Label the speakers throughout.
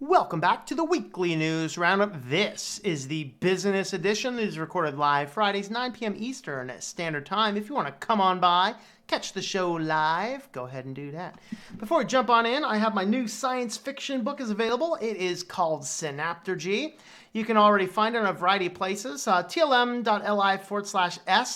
Speaker 1: Welcome back to the weekly news roundup. This is the business edition. It is recorded live Fridays, 9 p.m. Eastern Standard Time. If you want to come on by, catch the show live, go ahead and do that. Before we jump on in, I have my new science fiction book is available. It is called Synaptic. You can already find it in a variety of places. tlm.li/s.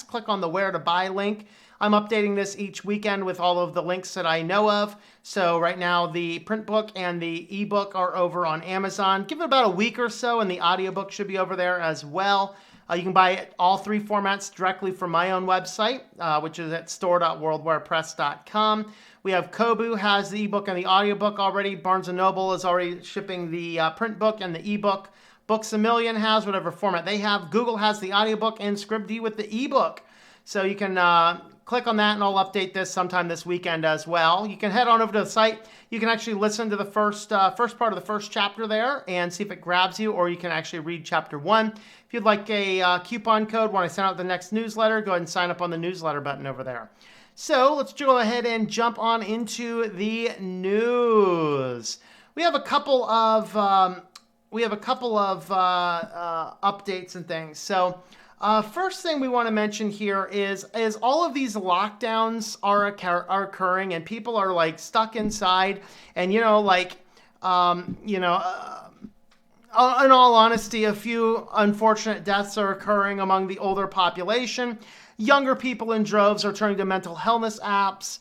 Speaker 1: Click on the Where to Buy link. I'm updating this each weekend with all of the links that I know of. So right now the print book and the ebook are over on Amazon. Give it about a week or so and the audiobook should be over there as well. You can buy all three formats directly from my own website, which is at store.worldwarepress.com. We have Kobo has the ebook and the audiobook already. Barnes & Noble is already shipping the print book and the ebook. Books A Million has whatever format they have. Google has the audiobook and Scribd with the ebook. So you can click on that and I'll update this sometime this weekend as well. You can head on over to the site. You can actually listen to the first part of the first chapter there and see if it grabs you, or you can actually read chapter 1. If you'd like a coupon code when I send out the next newsletter, go ahead and sign up on the newsletter button over there. So let's go ahead and jump on into the news. We have a couple of updates and things. So first thing we want to mention here is all of these lockdowns are occurring and people are like stuck inside and, in all honesty, a few unfortunate deaths are occurring among the older population. Younger people in droves are turning to mental illness apps,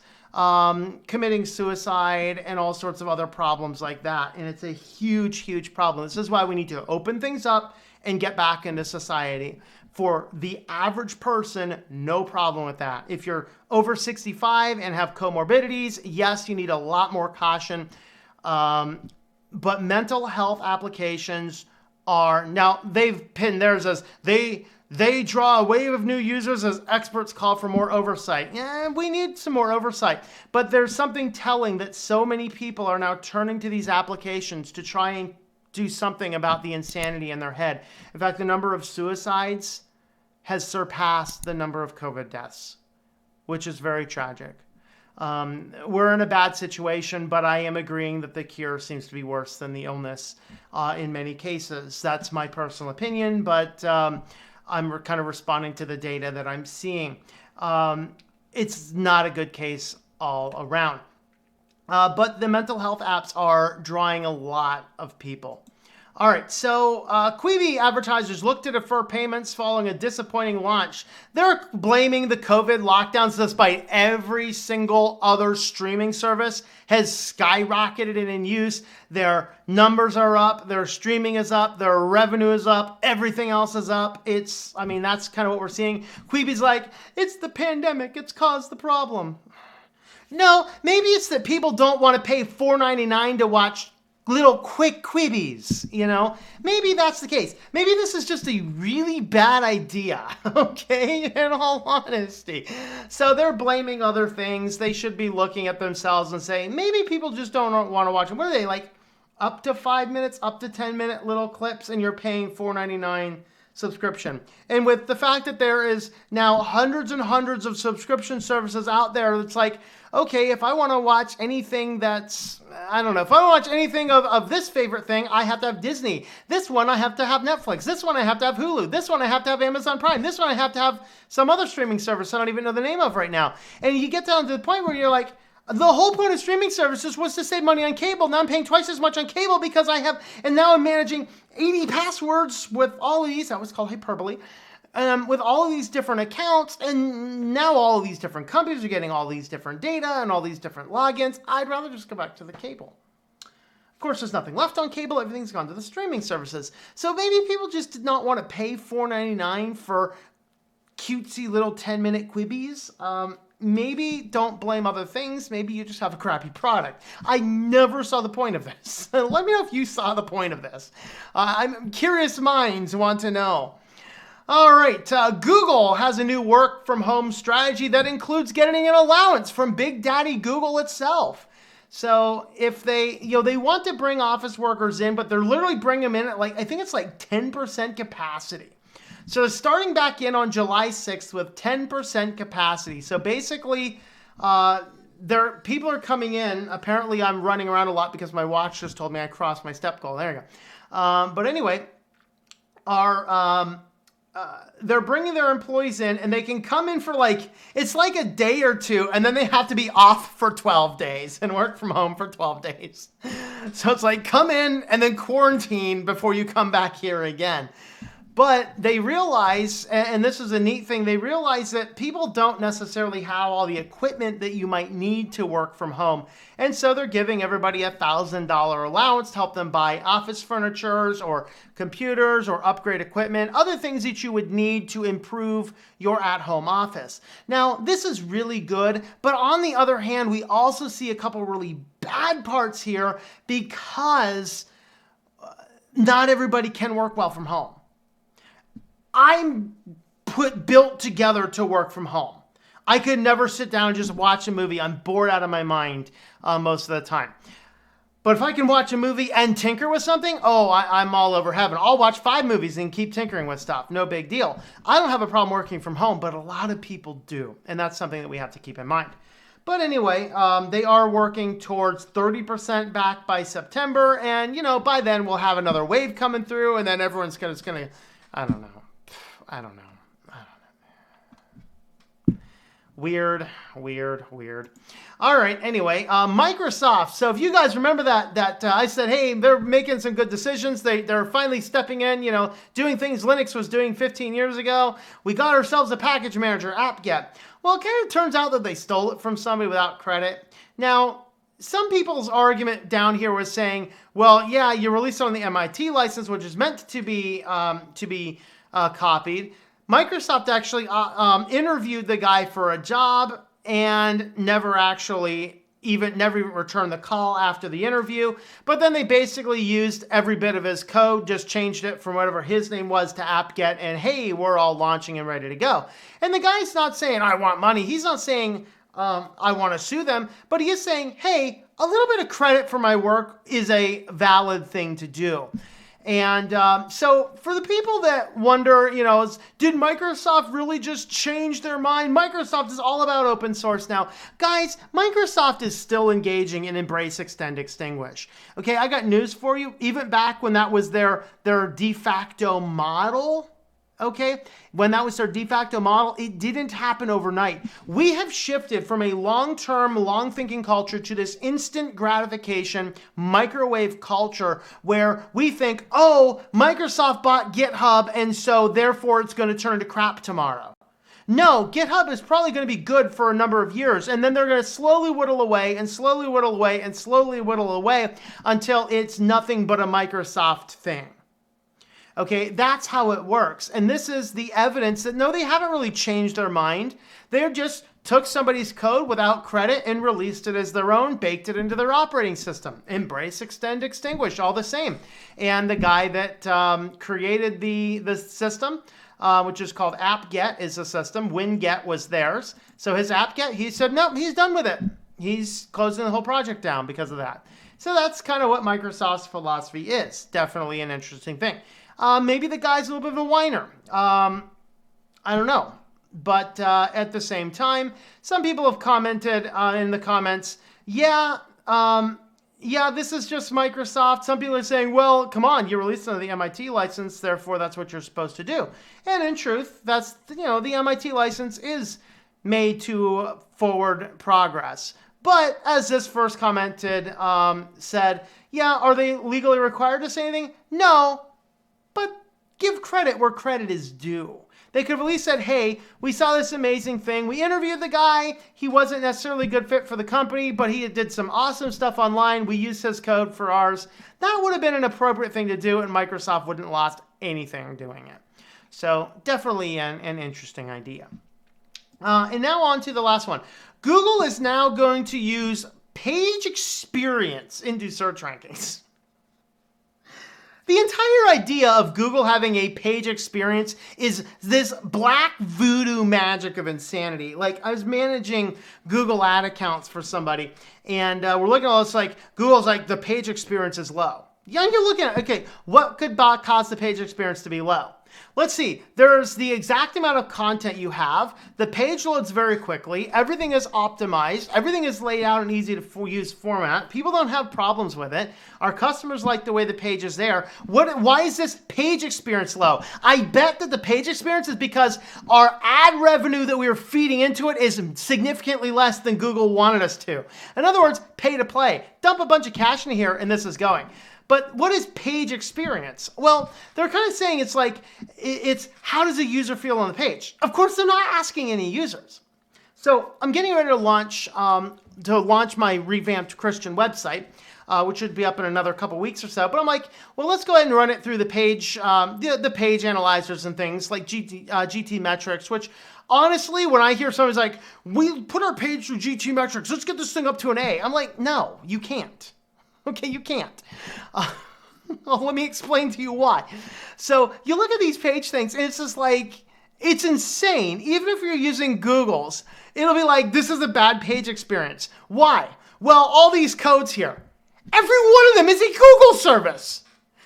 Speaker 1: committing suicide and all sorts of other problems like that. And it's a huge, huge problem. This is why we need to open things up and get back into society. For the average person, no problem with that. If you're over 65 and have comorbidities, yes, you need a lot more caution. But mental health applications are, now they've pinned theirs as they draw a wave of new users as experts call for more oversight. Yeah, we need some more oversight. But there's something telling that so many people are now turning to these applications to try and do something about the insanity in their head. In fact, the number of suicides has surpassed the number of COVID deaths, which is very tragic. We're in a bad situation, but I am agreeing that the cure seems to be worse than the illness in many cases. That's my personal opinion, but I'm kind of responding to the data that I'm seeing. It's not a good case all around. But the mental health apps are drawing a lot of people. All right, so Quibi advertisers look to defer payments following a disappointing launch. They're blaming the COVID lockdowns despite every single other streaming service has skyrocketed in use. Their numbers are up, their streaming is up, their revenue is up, everything else is up. That's kind of what we're seeing. Quibi's like, it's the pandemic, it's caused the problem. No, maybe it's that people don't want to pay $4.99 to watch little quick Quibis, Maybe that's the case. Maybe this is just a really bad idea, okay, in all honesty. So they're blaming other things. They should be looking at themselves and saying, maybe people just don't want to watch them. What are they, like up to 5 minutes, up to 10-minute little clips, and you're paying $4.99 subscription. And with the fact that there is now hundreds and hundreds of subscription services out there, it's like, okay, if I want to watch anything if I want to watch anything of this favorite thing, I have to have Disney. This one, I have to have Netflix. This one, I have to have Hulu. This one, I have to have Amazon Prime. This one, I have to have some other streaming service I don't even know the name of right now. And you get down to the point where you're like, the whole point of streaming services was to save money on cable. Now I'm paying twice as much on cable because and now I'm managing 80 passwords with all of these. That was called hyperbole. With all of these different accounts, and now all of these different companies are getting all these different data and all these different logins. I'd rather just go back to the cable. Of course, there's nothing left on cable. Everything's gone to the streaming services. So maybe people just did not want to pay $4.99 for cutesy little 10-minute Quibis. Maybe don't blame other things. Maybe you just have a crappy product. I never saw the point of this. Let me know if you saw the point of this. I'm curious minds want to know. All right, Google has a new work from home strategy that includes getting an allowance from Big Daddy Google itself. So if they want to bring office workers in, but they're literally bringing them in at I think it's 10% capacity. So starting back in on July 6th with 10% capacity. So basically, people are coming in. Apparently, I'm running around a lot because my watch just told me I crossed my step goal. There you go. But anyway, they're bringing their employees in, and they can come in for it's like a day or two, and then they have to be off for 12 days and work from home for 12 days. So it's like, come in and then quarantine before you come back here again. But they realize, and this is a neat thing, they realize that people don't necessarily have all the equipment that you might need to work from home. And so they're giving everybody $1,000 allowance to help them buy office furnitures or computers or upgrade equipment, other things that you would need to improve your at-home office. Now, this is really good, but on the other hand, we also see a couple really bad parts here because not everybody can work well from home. I'm built together to work from home. I could never sit down and just watch a movie. I'm bored out of my mind most of the time. But if I can watch a movie and tinker with something, I'm all over heaven. I'll watch 5 movies and keep tinkering with stuff. No big deal. I don't have a problem working from home, but a lot of people do. And that's something that we have to keep in mind. But anyway, they are working towards 30% back by September. And, by then we'll have another wave coming through. And then everyone's just going to, I don't know. Weird. All right. Anyway, Microsoft. So if you guys remember that I said, hey, they're making some good decisions. They're finally stepping in, doing things Linux was doing 15 years ago. We got ourselves a package manager, apt-get. Well, it kind of turns out that they stole it from somebody without credit. Now, some people's argument down here was saying, well, yeah, you released it on the MIT license, which is meant to be copied. Microsoft actually interviewed the guy for a job and never even returned the call after the interview. But then they basically used every bit of his code, just changed it from whatever his name was to apt-get, and hey, we're all launching and ready to go. And the guy's not saying, I want money. He's not saying, I want to sue them. But he is saying, hey, a little bit of credit for my work is a valid thing to do. And so for the people that wonder, did Microsoft really just change their mind? Microsoft is all about open source now. Guys, Microsoft is still engaging in embrace, extend, extinguish. Okay, I got news for you. Even back when that was their de facto model, okay, when that was their de facto model, it didn't happen overnight. We have shifted from a long-term, long-thinking culture to this instant gratification microwave culture where we think, Microsoft bought GitHub and so therefore it's going to turn to crap tomorrow. No, GitHub is probably going to be good for a number of years, and then they're going to slowly whittle away and slowly whittle away and slowly whittle away until it's nothing but a Microsoft thing. Okay, that's how it works. And this is the evidence that no, they haven't really changed their mind. They just took somebody's code without credit and released it as their own, baked it into their operating system. Embrace, extend, extinguish, all the same. And the guy that created the system, which is called apt-get, is the system. Win-get was theirs. So his apt-get, he said, no, he's done with it. He's closing the whole project down because of that. So that's kind of what Microsoft's philosophy is. Definitely an interesting thing. Maybe the guy's a little bit of a whiner. I don't know. But at the same time, some people have commented in the comments, this is just Microsoft. Some people are saying, well, come on, you released under the MIT license, therefore that's what you're supposed to do. And in truth, that's, the MIT license is made to forward progress. But as this first commented said, are they legally required to say anything? No. But give credit where credit is due. They could have at least said, hey, we saw this amazing thing. We interviewed the guy. He wasn't necessarily a good fit for the company, but he did some awesome stuff online. We used his code for ours. That would have been an appropriate thing to do, and Microsoft wouldn't have lost anything doing it. So definitely an interesting idea. And now on to the last one. Google is now going to use page experience into search rankings. The entire idea of Google having a page experience is this black voodoo magic of insanity. Like, I was managing Google ad accounts for somebody, and we're looking at all this, like, Google's like, the page experience is low. Yeah, you're looking at, okay, what could cause the page experience to be low? Let's see. There's the exact amount of content you have. The page loads very quickly. Everything is optimized. Everything is laid out in easy to use format. People don't have problems with it. Our customers like the way the page is there. Why is this page experience low? I bet that the page experience is because our ad revenue that we are feeding into it is significantly less than Google wanted us to. In other words, pay to play. Dump a bunch of cash in here and this is going. But what is page experience? Well, they're kind of saying it's how does a user feel on the page? Of course, they're not asking any users. So I'm getting ready to launch my revamped Christian website, which should be up in another couple weeks or so. But I'm like, well, let's go ahead and run it through the page, the page analyzers and things like GT metrics, which honestly, when I hear somebody's like, we put our page through GT metrics, let's get this thing up to an A. I'm like, no, you can't. Okay, you can't. Let me explain to you why. So you look at these page things, and it's just like, it's insane. Even if you're using Google's, it'll be like, this is a bad page experience. Why? Well, all these codes here, every one of them is a Google service.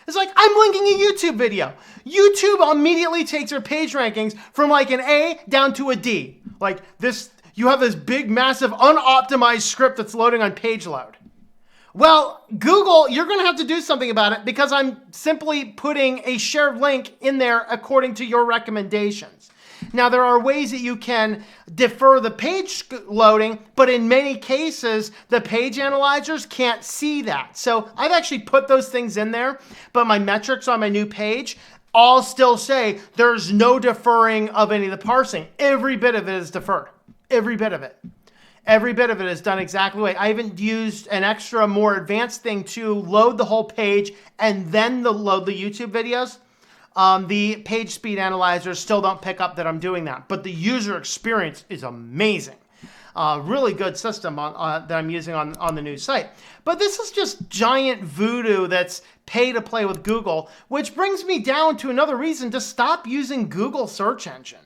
Speaker 1: It's like, I'm linking a YouTube video. YouTube immediately takes your page rankings from like an A down to a D. Like this, you have this big, massive, unoptimized script that's loading on page load. Well, Google, you're going to have to do something about it because I'm simply putting a shared link in there according to your recommendations. Now, there are ways that you can defer the page loading, but in many cases, the page analyzers can't see that. So I've actually put those things in there, but my metrics on my new page all still say there's no deferring of any of the parsing. Every bit of it is deferred. Every bit of it. Every bit of it is done exactly the way. I haven't used an extra, more advanced thing to load the whole page and then load the YouTube videos. The page speed analyzers still don't pick up that I'm doing that, but the user experience is amazing. Really good system that I'm using on the new site. But this is just giant voodoo that's pay to play with Google, which brings me down to another reason to stop using Google search engine.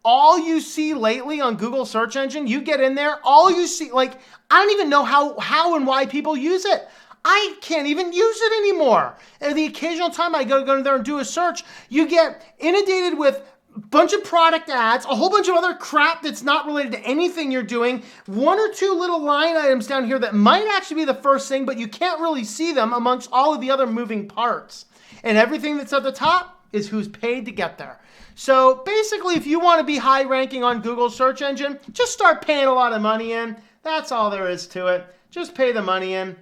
Speaker 1: All you see lately on Google search engine, you get in there, all you see, like, I don't even know how and why people use it. I can't even use it anymore. And the occasional time I go in there and do a search, you get inundated with a bunch of product ads, a whole bunch of other crap that's not related to anything you're doing, one or two little line items down here that might actually be the first thing, but you can't really see them amongst all of the other moving parts. And everything that's at the top is who's paid to get there. So basically, if you want to be high ranking on Google search engine, just start paying a lot of money in. That's all there is to it. Just pay the money in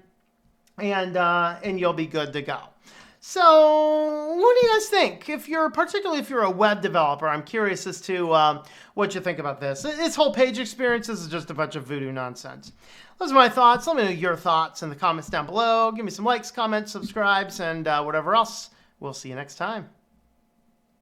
Speaker 1: and you'll be good to go. So what do you guys think? Particularly if you're a web developer, I'm curious as to what you think about this. This whole page experience is just a bunch of voodoo nonsense. Those are my thoughts. Let me know your thoughts in the comments down below. Give me some likes, comments, subscribes, and whatever else. We'll see you next time.